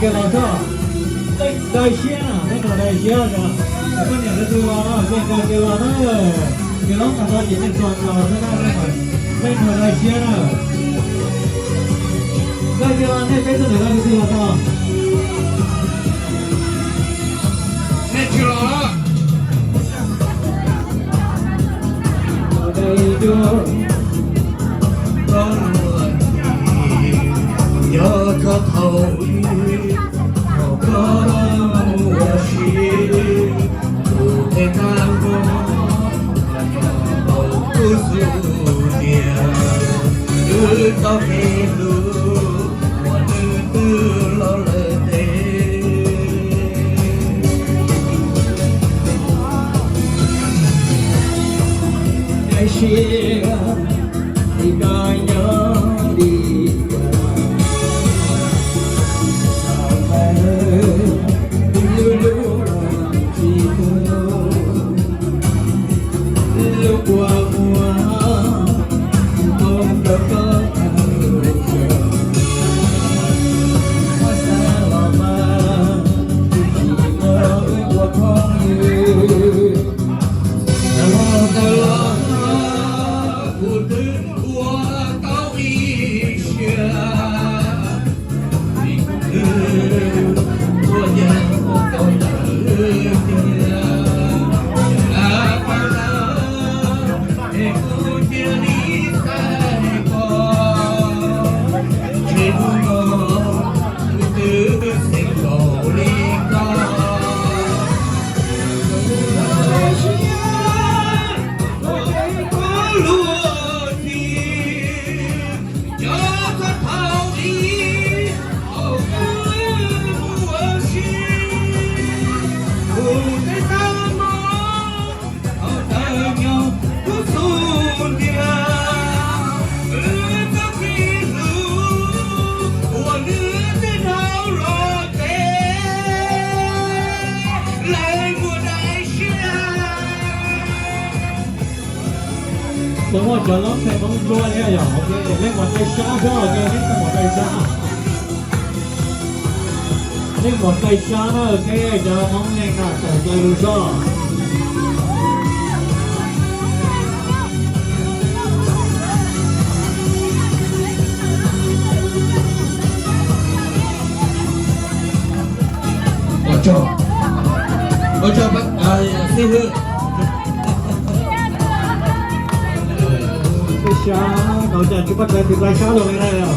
cái này cho đây xía nè, cái này đây xía rồi, cái này nó đưa vào nó, cái vào nó, cái nó cả nó chỉ nên chọn vào nó ra rồi, cái này đây xía nè, cái vào này cái này cái đưa vào, này chưa? đây chưa, con nhớ có thấu. Tao về lưu, hoa tư lo lời tê. Ngày xưa thì có nhớ đi sao phải lưu lưu chỉ lúc qua mùa không có đúng rồi, chờ lắm thì bóng đua nha, ok, lên một cây xa cho, ok, hết một cây xa, lên một cây xa đó, ok, chờ bóng lên là chờ chơi luôn cho. Cho bác xin hương. Xa, đầu tiên chúng bắt lên thì lại xa rồi này nào.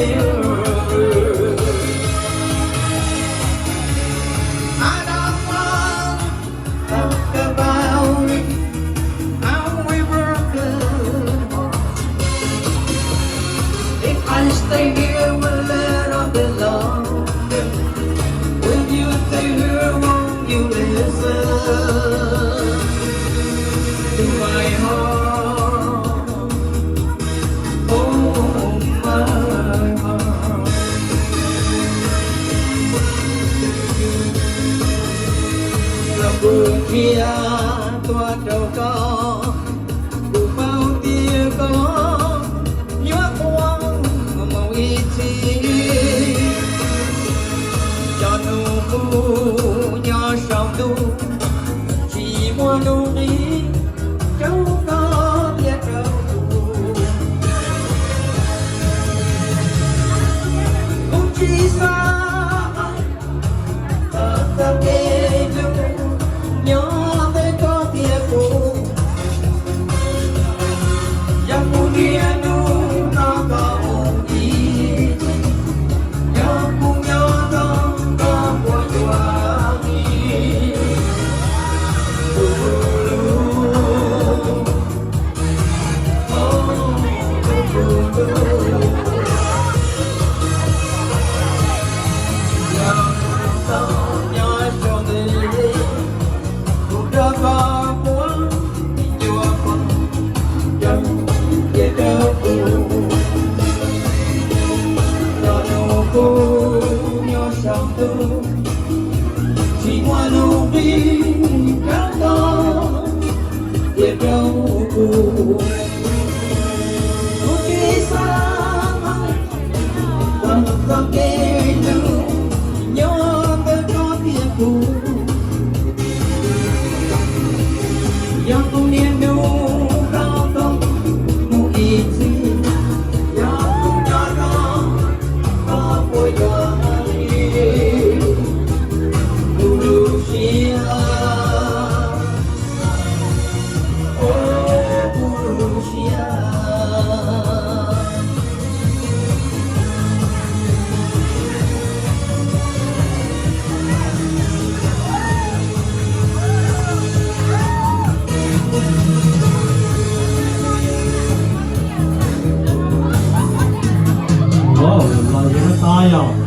I don't want to talk about how we broken. If I stay here, will let I belong? Will you stay here? Won't you listen to my heart? Oh, my heart. Lòng buồn kia toa đầu có đủ bao tia có nhớ quang màu ít chi cho nụ bu nhỏ sầu đu chỉ mua nụ đi cháu nó biết đâu cũng chỉ xa ta kể nhớ về có tia cũ yang mulia nu nó có ý nhớ cùng nhớ đó có của chúa đi chỉ qua nụ đi cao to biết đâu khi xa còn có kể nữa nhớ tới có tiếc cũ yang không niên đâu cao to một ít gì yang không nhớ đó có vui đùa Wow, là những cái tay à